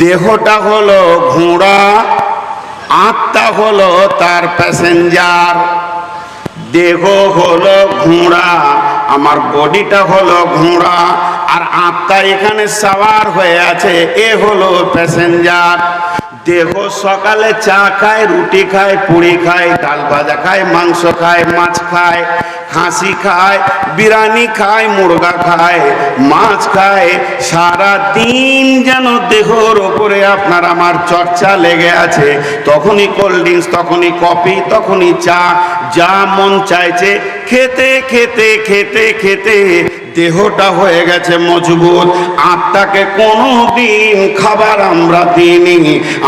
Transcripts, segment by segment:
দেহটা হলো ঘোড়া, আত্মা হলো তার প্যাসেঞ্জার। দেহ হলো ঘোড়া, আমার বডিটা হলো ঘোড়া, আর আত্মা এখানে সাওয়ার হয়ে আছে, এ হলো প্যাসেঞ্জার। দেহ সকালে চা খায়, রুটি খায়, পুরি খায়, ডাল ভাজা খায়, মাংস খায়, মাছ খায়, খাসি খায়, বিরিয়ানি খায়, মুরগা খায়, মাছ খায়। সারা দিন যেন দেহর ওপরে আপনার আমার চর্চা লেগে আছে। তখনই কোল্ড ড্রিঙ্কস, তখনই কফি, তখনই চা, যা মন চাইছে খেতে খেতে খেতে খেতে দেহটা হয়ে গেছে মজবুত। আত্মাকে কোনোদিন খাবার আমরা দিইনি।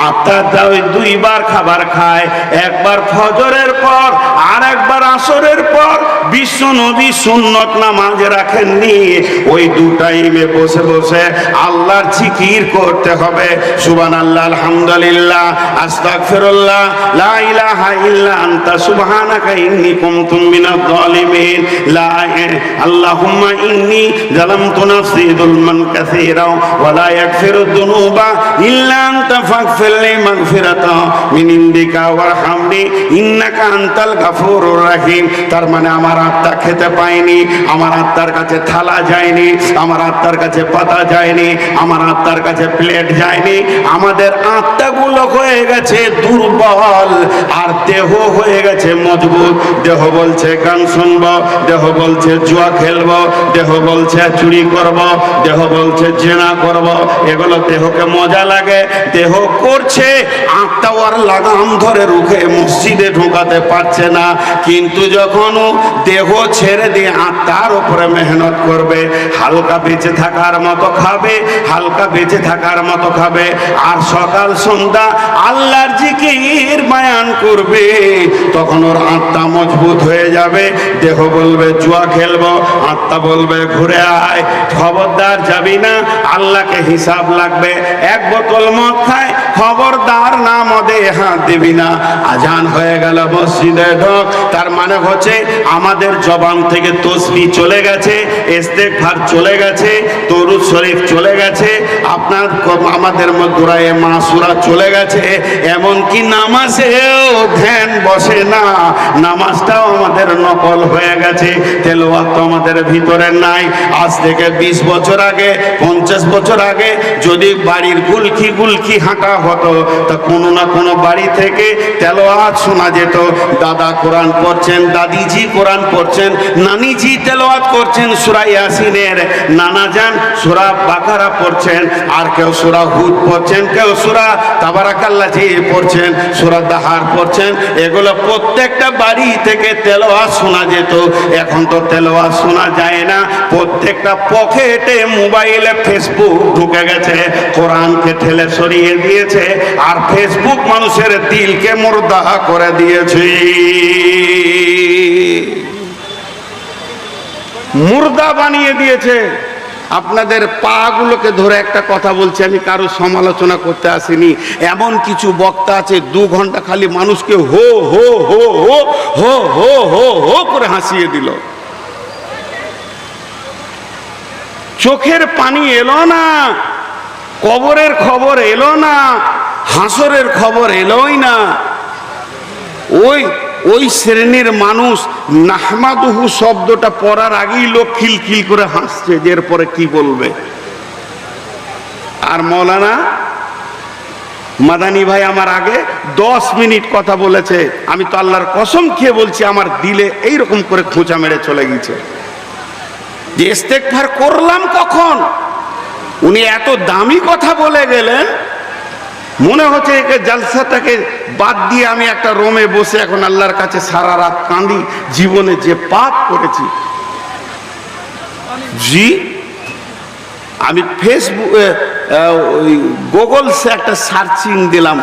আত্মা ওই দুইবার খাবার খায়, একবার ফজরের পর আর একবার আসরের পর। বিশ্ব নবী সুন্নত নামাজ রাখেননি, ওই দু টাইমে বসে বসে আল্লাহর জিকির করতে হবে। সুবহানাল্লাহ, আলহামদুলিল্লাহ, আস্তাগফিরুল্লাহ, লা ইলাহা ইল্লা আনতা সুবহানাকা ইন্নী কুনতু মিনাজ জালিমিন, লা আল্লাহুম্মা ইন্নী যালামতু নাফসি যুলমান কাসীরা ওয়া লা ইয়াগফিরুদ যুনুবা ইল্লা আনতা ফাগফিরলি মাগফিরাতাও মিন ইনদিকা ওয়ারহামনি ইন্নাকা আনতাল গাফুরুর রহিম। তার মানে আমার আত্মা খেতে পায়নি, আমার আত্মার কাছে থালা যায়নি, আমার আত্মার কাছে পাতা যায়নি, আমার আত্মার কাছে প্লেট যায়নি। আমাদের আত্মাগুলো হয়ে গেছে দুর্বল, আর দেহ হয়ে গেছে মজবুত। দেহ বলছে গান শুনবো, দেহ বলছে জুয়া খেলবো, দেহ বলছে চুরি করব, দেহ বলছে জেনা করব। এগুলো দেহকে মজা লাগে, দেহ করছে। আত্মা ওর লাগাম ধরে রুখে মসজিদে ঢোকাতে পারছে না। কিন্তু যখন দেহ ছেড়ে দিয়ে আত্মার উপরে মেহনত করবে, হালকা বেঁচে থাকার মতো খাবে, হালকা বেঁচে থাকার মতো খাবে, আর সকাল সন্ধ্যা আল্লাহর জিকির বয়ান করবে, তখন ওর আত্মা মজবুত হয়ে যাবে। দেহ বলবে জুয়া খেলবো, আত্মা বলবে ঘুরে আয়, খবরদার যাবি না, আল্লাহকে হিসাব লাগবে। এক বোতল মদ খায়, খবরদার না মদে হাত দিবি না। আজান হয়ে গেল, মসজিদে ঢোক। তার মানে হচ্ছে আমাদের জবান থেকে তসবিহ চলে গেছে, ইস্তেগফার চলে গেছে, দরুদ শরীফ চলে গেছে, আপনার আমাদের মধ্যে মাসুরা চলে গেছে। এমনকি নামাজেও ধ্যান বসে না, নামাজটাও আমাদের নকল হয়ে গেছে। তেলাওয়াত তো আমাদের ভিতরে নাই। আজ থেকে 20 বছর আগে, 50 বছর আগে যদি বাড়ির গুলকি গুলকি হাঁটা হতো, তা কোনো না কোনো বাড়ি থেকে তেলাওয়াত শোনা যেত। দাদা কোরআন পড়ছেন, দাদিজি কোরআন পড়ছেন, নানিজি তেলাওয়াত করছেন সূরা ইয়াসিনের, নানাজান সূরা বাকারা পড়ছেন, আর কেউ সূরা হুদ পড়ছেন, কেউ সূরা তাবারাকাল্লাজি পড়ছেন, সূরা দাহার পড়ছেন। এগুলো প্রত্যেকটা বাড়ি থেকে তেলাওয়াত শোনা যেত। এখন তো তেলাওয়াত শোনা যায় না। প্রত্যেকটা পকেটে মোবাইলে ফেসবুক ঢুকে গেছে, কোরআনকে ঠেলে সরিয়ে দিয়েছে, আর ফেসবুক মানুষের দিলকে মুর্দা করে দিয়েছে, মুর্দা বানিয়ে দিয়েছে। আপনাদের পা গুলোকে ধরে একটা কথা বলছি, আমি কারো সমালোচনা করতে আসিনি। এমন কিছু বক্তা আছে 2 ঘন্টা খালি মানুষকে হো হো হো হো হো হো হো হো করে হাসিয়ে দিল। চোখের পানি এলো না, কবরের খবর এলো না, হাসরের খবর এলোই না। ওই শ্রেণীর মানুষ নাহমাদুহু শব্দটা পড়ার আগেই লোক খিলখিল করে হাসছে যে এরপরে কি বলবে। আর মৌলানা মাদানী ভাই আমার আগে 10 মিনিট কথা বলেছে। আমি তো আল্লাহর কসম খেয়ে বলছি, আমার দিলে এইরকম করে খোঁচা মেরে চলে গেছে যে ইস্তেগফার করলাম কখন। উনি এত দামি কথা বলে গেলেন, মনে হচ্ছে একে জালসাটাকে বাদ দিয়ে আমি একটা রোমে বসে এখন আল্লাহর কাছে সারা রাত কাঁদি, জীবনে যে পাপ করেছি। জি, আমি ফেসবুক গুগলসে একটা সার্চিং দিলাম।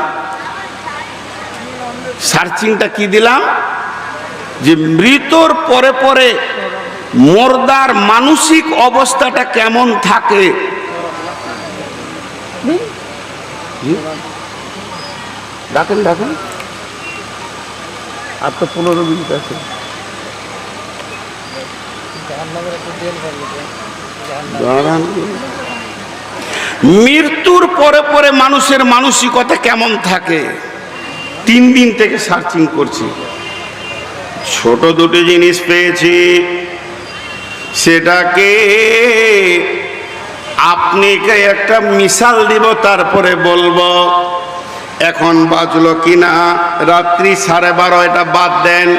সার্চিংটা কি দিলাম, যে মৃত্যুর পরে পরে মুর্দার মানসিক অবস্থাটা কেমন থাকে। ডাকেন ডাকেন, আর তো 15 মিনিট আছে। মৃত্যুর পরে পরে মানুষের মানসিকতা কেমন থাকে 3 দিন থেকে সার্চিং করছি। ছোট দুটো জিনিস পেয়েছি, সেটাকে আপনাকে একটা মিশাল দিব, তারপরে বলবো। এখন বাজলো কিনা রাত্রি 12:30, এটা বাদ দেন।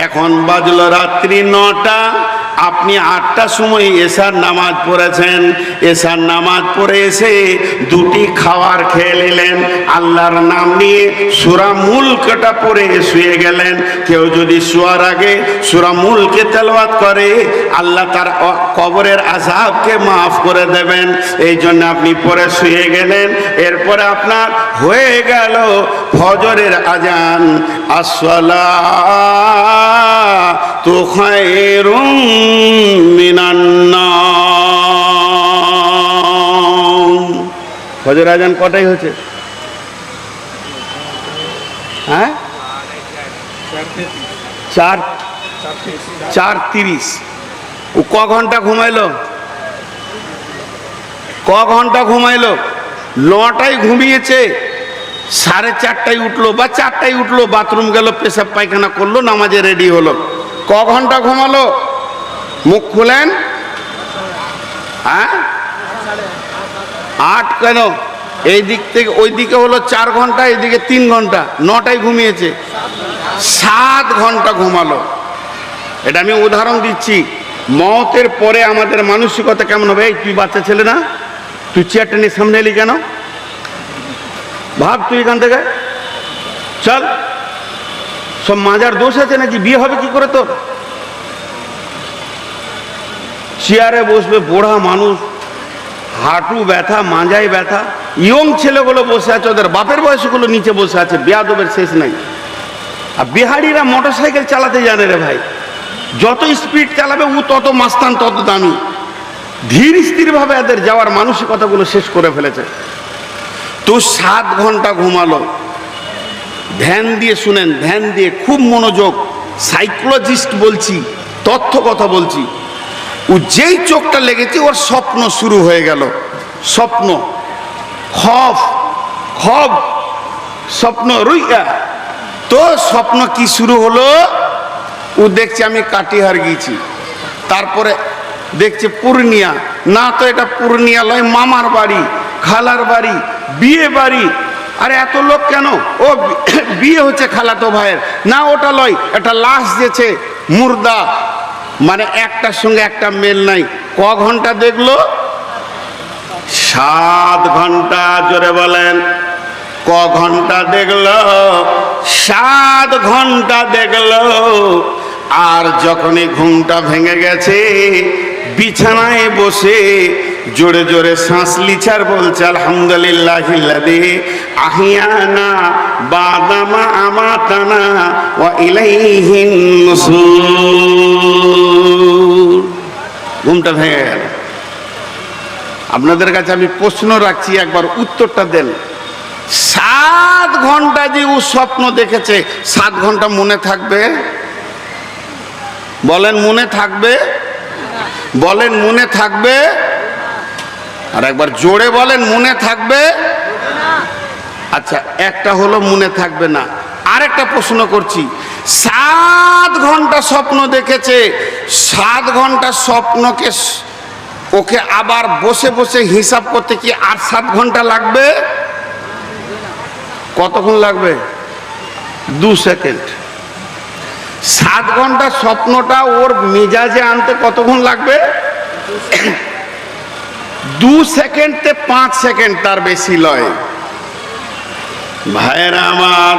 এখন বাজলো রাত্রি 9টা, আপনি 8টার সময় এশার নামাজ পড়েছেন। এশার নামাজ পড়ে এসে 2টি খাবার খেয়ে নিলেন, আল্লাহর নাম নিয়ে সূরা মুলকটা পড়ে শুয়ে গেলেন। কেউ যদি শোয়ার আগে সূরা মুলকে তেলাওয়াত করে, আল্লাহ তার কবরের আযাবকে মাফ করে দেবেন। এই জন্য আপনি পড়ে শুয়ে গেলেন। এরপরে আপনার হয়ে গেল ফজরের আজান, আসসালাতু খায়রুম মিনান নাওম। ফজর আজান কটাই হচ্ছে? হ্যাঁ, 4:30। ও ক ঘন্টা ঘুমাইলো? ক ঘন্টা ঘুমাইলো? 9টায় ঘুমিয়েছে, 4:30টায় উঠলো বা 4টায় উঠলো, বাথরুম গেল, পেশাব পায়খানা করলো, নামাজে রেডি হলো। ক ঘন্টা ঘুমালো? মুখ খুলেন। হ্যাঁ, 8 কেন? এই দিক থেকে ওই দিকে হলো 4 ঘন্টা, এইদিকে 3 ঘন্টা। 9টায় ঘুমিয়েছে, 7 ঘন্টা ঘুমালো। এটা আমি উদাহরণ দিচ্ছি। মওতের পরে আমাদের মানসিকতা কেমন হবে? তুই বাচ্চা ছেলে না, তুই চেয়ারটা নিয়ে সামনে এলি কেন? ভাব তুই এখান থেকে, চল। সব মাজার দোষ আছে নাকি? বিয়ে হবে কি করে তোর? চেয়ারে বসবে বুড়া মানুষ, হাঁটু ব্যথা, মাজায় ব্যথা। ইয়ং ছেলেগুলো বসে আছে, ওদের বাপের বয়সগুলো নিচে বসে আছে, বেয়াদবের শেষ নাই। আর বিহারিরা মোটরসাইকেল চালাতে জানে রে ভাই, যত স্পিড চালাবে ও তত মাস্তান, তত দামি। ধীর স্থির ভাবে এদের যাওয়ার মানসিকতাগুলো শেষ করে ফেলেছে। তো 7 ঘন্টা ঘুমালো। ধ্যান দিয়ে শুনেন, ধ্যান দিয়ে খুব মনোযোগ, সাইকোলজিস্ট বলছি, তথ্য কথা বলছি। ও যেই চোখটা লেগেছে ওর স্বপ্ন শুরু হয়ে গেল। স্বপ্ন, খব খব স্বপ্ন, রুইয়া। তো স্বপ্ন কি শুরু হলো? ও দেখছে আমি কাটিহার গিয়েছি, তারপরে দেখছে পূর্ণিয়া। না তো এটা পূর্ণিয়া লয়, মামার বাড়ি, খালার বাড়ি, বিয়ে বাড়ি। আরে এত লোক কেন? ও বিয়ে হচ্ছে খালাতো ভাইয়ের। না ওটা লয়, এটা লাশ যেছে, মুর্দা, মানে একটার সঙ্গে একটা মেল নাই। ক ঘন্টা দেখলো? 7 ঘন্টা। জোরে বলেন, ক ঘন্টা দেখলো? 7 ঘন্টা দেখলো। আর যখনই ঘুমটা ভেঙে গেছে, বিছানায় বসে জোরে জোরে শ্বাস লিছার বলছে, আলহামদুলিল্লাহিল্লাযী আহিয়ানা বাদামা আমাতানা ওয়া ইলাইহিন নুশুর। ঘুমটা ভেঙে গেল। আপনাদের কাছে আমি প্রশ্ন রাখছি, একবার উত্তরটা দেন। 7 ঘন্টা যে ও স্বপ্ন দেখেছে, 7 ঘন্টা মনে থাকবে? বলেন মনে থাকবে? বলেন মনে থাকবে? আর একবার জোরে বলেন, মনে থাকবে? আচ্ছা, একটা হলো মনে থাকবে না। আরেকটা প্রশ্ন করছি, 7 ঘন্টা স্বপ্ন দেখেছে, 7 ঘন্টা স্বপ্নকে ওকে আবার বসে বসে হিসাব করতে কি আর 7 ঘন্টা লাগবে? কতক্ষণ লাগবে? 2 সেকেন্ড। 7 ঘন্টা স্বপ্নটা ওর মেজাজে আনতে কতক্ষণ লাগবে? 2 সেকেন্ডে 5 সেকেন্ড, তার বেশি লয়। ভাইয়েরা আমার,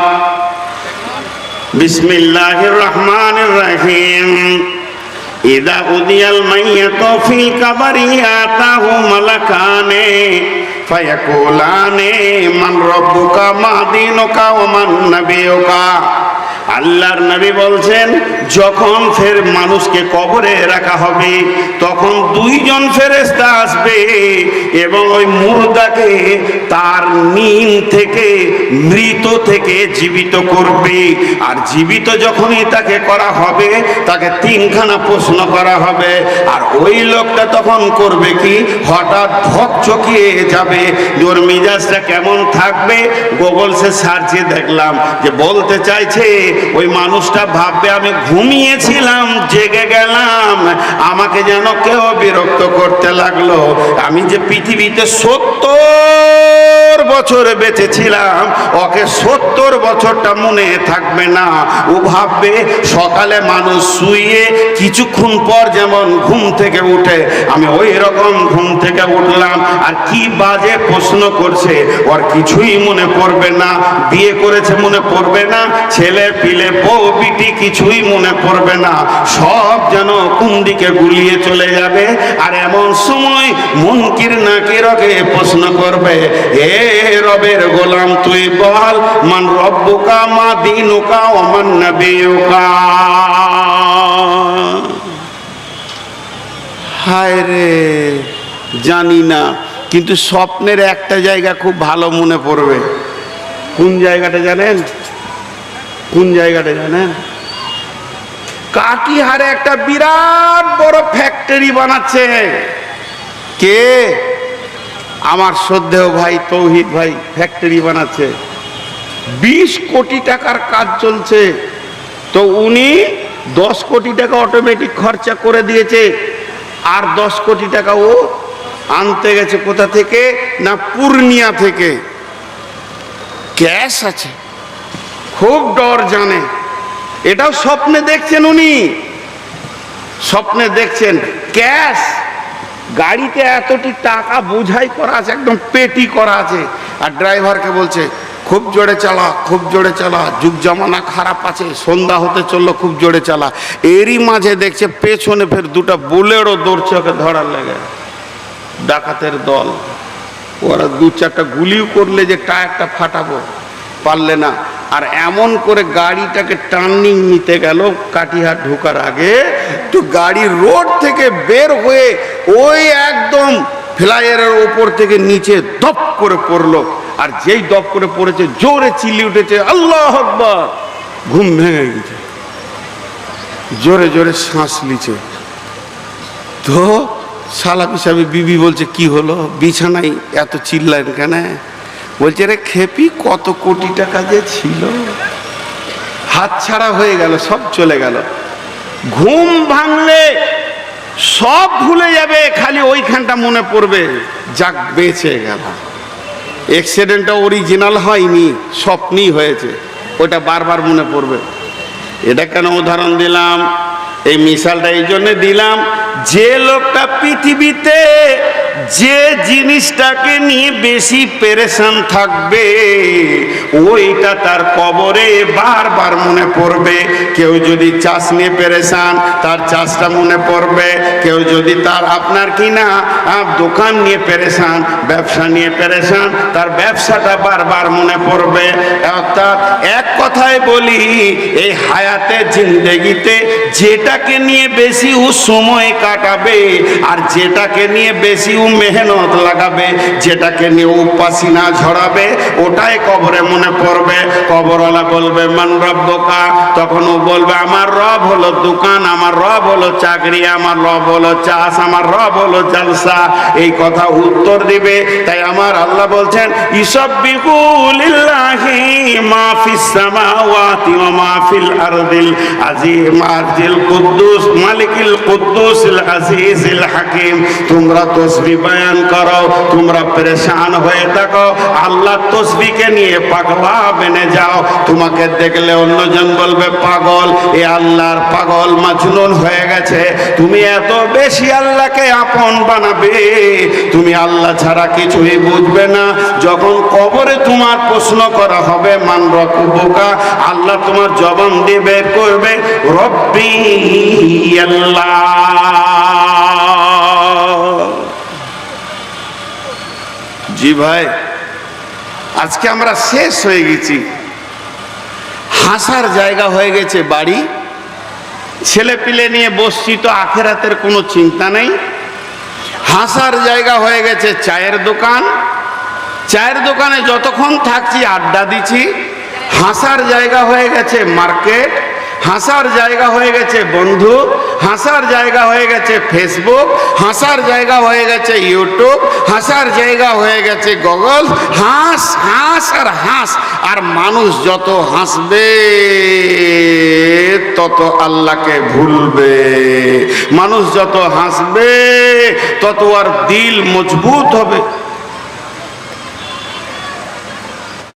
বিসমিল্লাহির রহমানির রহিম। ইদা উদিয়াল মাইয়াতু ফিল কাবরি আতাহু মালাকানে ফায়াকুলানে মান রাব্বুকা মা দীনুকা ওয়া মান নাবিয়ুকা। আল্লাহর নবী বলছেন, যখন ফের মানুষকে কবরে রাখা হবে তখন দুইজন ফেরেশতা আসবে এবং ওই মুর্দাকে তার নিম থেকে মৃত থেকে জীবিত করবে। আর জীবিত যখনই তাকে করা হবে তাকে তিনখানা প্রশ্ন করা হবে। আর ওই লোকটা তখন করবে কি, হঠাৎ ধকচকিয়ে যাবে, ওর মিজাজটা কেমন থাকবে। গুগলসে সার্চে দেখলাম যে বলতে চাইছে ওই মানুষটা ভাববে আমি ঘুমিয়েছিলাম, জেগে গেলাম, আমাকে যেন কেউ বিরক্ত করতে লাগলো। আমি যে পৃথিবীতে 70 বছর বেঁচেছিলাম, ওকে 70 বছরটা মনে থাকবে না। ও ভাববে সকালে মানুষ শুয়ে কিছুক্ষণ পর যেমন ঘুম থেকে উঠে, আমি ওই রকম ঘুম থেকে উঠলাম। আর কি বাজে প্রশ্ন করছে, ওর কিছুই মনে পড়বে না। বিয়ে করেছে মনে পড়বে না, ছেলে পিলে বউ বিটি কিছুই মনে পড়বে না, সব যেন কোন দিকে গুলিয়ে চলে যাবে। আর এমন সময় মুনকির নাকিরকে প্রশ্ন করবে, এ রবের গোলাম তুই বল, মান রব্বুকা মা দীনুকা ওয়া মান নাবিয়ুকা। হায় রে, জানি না, কিন্তু স্বপ্নের একটা জায়গা খুব ভালো মনে পড়বে। কোন জায়গাটা জানেন? কোন জায়গাটা জানেন? কাটিহারে একটা বিরাট বড় ফ্যাক্টরি বানাচ্ছে। কে? আমার শ্রদ্ধেয় ভাই তৌহিদ ভাই ফ্যাক্টরি বানাচ্ছে। 20 কোটি টাকার কাজ চলছে। তো উনি 10 কোটি টাকা অটোমেটিক খরচা করে দিয়েছে, আর 10 কোটি টাকা ও আনতে গেছে কোথা থেকে না, পূর্ণিয়া থেকে। ক্যাশ আছে, খুব ডর জানে। এটাও স্বপ্নে দেখছেন উনি, স্বপ্নে দেখছেন ক্যাশ, গাড়িতে এতটি টাকা বোঝাই করা আছে, একদম পেটি করা আছে। আর ড্রাইভারকে বলছে খুব জোরে চালা, খুব জোরে চালা, যুগ জামানা খারাপ আছে, সন্ধ্যা হতে চললো, খুব জোরে চালা। এরই মাঝে দেখছে পেছনে ফের দুটা বুলেরও দৌড়ছে ওকে ধরার লেগে, ডাকাতের দল। ওরা 2-4টা গুলিও করলে যে টায়ারটা ফাটাবো, পারলে না। আর এমন করে গাড়িটাকে টার্নিং নিতে গেল কাটিহার ঢোকার আগে, তো গাড়ি রোড থেকে বের হয়ে ওই একদম ফ্লাইওভারের ওপর থেকে নিচে দপ করে পড়লো। আর যেই দপ করে পড়েছে জোরে চিল্লি উঠেছে আল্লাহু আকবার। ঘুম ভেঙে গেছে, জোরে জোরে শ্বাস নিচ্ছে। তো শালা পিসাবি বিবি বলছে কি হলো, বিছানায় এত চিল্লান কেন? বলছে রে খেপি, কত কোটি টাকা যে ছিল হাত ছাড়া হয়ে গেল, সব চলে গেল। ঘুম ভাঙলে সব ভুলে যাবে, খালি ওইখানটা মনে পড়বে, যাক বেঁচে গেল। অ্যাক্সিডেন্টটা অরিজিনাল হয়নি, স্বপ্নই হয়েছে, ওটা বারবার মনে পড়বে। এটা কেন উদাহরণ দিলাম, এই মিসালটা এই জন্য দিলাম, যে লোকটা পৃথিবীতে যে জিনিসটাকে নিয়ে বেশি পেরেশান থাকবে ওইটা তার কবরে বারবার মনে পড়বে। কেউ যদি চাষ নিয়ে পেরেশান, তার চাষটা মনে পড়বে। কেউ যদি তার আপনার কিনা দোকান নিয়ে পেরেশান, ব্যবসা নিয়ে পেরেশান, তার ব্যবসাটা বারবার মনে পড়বে। অর্থাৎ এক কথায় বলি, এই হায়াতে জিন্দেগিতে যেটাকে নিয়ে বেশি ও সময় কাটাবে আর যেটাকে নিয়ে বেশি ও মেহনত লাগাবে, যেটাকে নিয়ে ও পাসিনা ঝরাবে, ওটাই কবরে মনে পড়বে। কবরওয়ালা বলবে মান রব্বুকা, তখন ও বলবে আমার রব হলো দোকান, আমার রব হলো চাকরি, আমার রব হলো চাষ, আমার রব হলো জলসা। এই কথা উত্তর দিবে। তাই আমার আল্লাহ বলছেন ইসাব্বিহু লিল্লাহি মা ফিস সামাওয়াতি ওয়া মা ফিল আরদিল আজিম আজিল কুদ্দুস মালিকিল কুদ্দুসিল আজিজিল হাকিম। তোমরা তাসবিহ বয়ান করো, তোমরা পেরেশান হয়ে থাকো, আল্লাহ তাসবিহকে নিয়ে পাগলা বেনে যাও। তোমাকে দেখলে অন্যজন বলবে পাগল, এ আল্লাহর পাগল মাজনুন হয়ে গেছে। তুমি এত বেশি আল্লাহকে আপন বানাবে, তুমি আল্লাহ ছাড়া কিছুই বুঝবে না। যখন কবরে তোমার প্রশ্ন করা হবে মান রব্বুকা, আল্লাহ তোমার জবান দিয়ে বের করবে রব্বি আল্লাহ। জি ভাই, আজকে আমরা শেষ হয়ে গেছি, হাসার জায়গা হয়ে গেছে বাড়ি, ছেলে পিলে নিয়ে বসছি তো আখেরাতের কোনো চিন্তা নেই। হাসার জায়গা হয়ে গেছে চায়ের দোকান, চায়ের দোকানে যতক্ষণ থাকছি আড্ডা দিচ্ছি। হাসার জায়গা হয়ে গেছে মার্কেট, হাসার জায়গা হয়ে গেছে বন্ধু, হাসার জায়গা হয়ে গেছে ফেসবুক, হাসার জায়গা হয়ে গেছে ইউটিউব, হাসার জায়গা হয়ে গেছে গুগল। হাস হাস আর হাস। আর মানুষ যত হাসবে তত আল্লাহকে ভুলবে, মানুষ যত হাসবে তত আর দিল মজবুত হবে।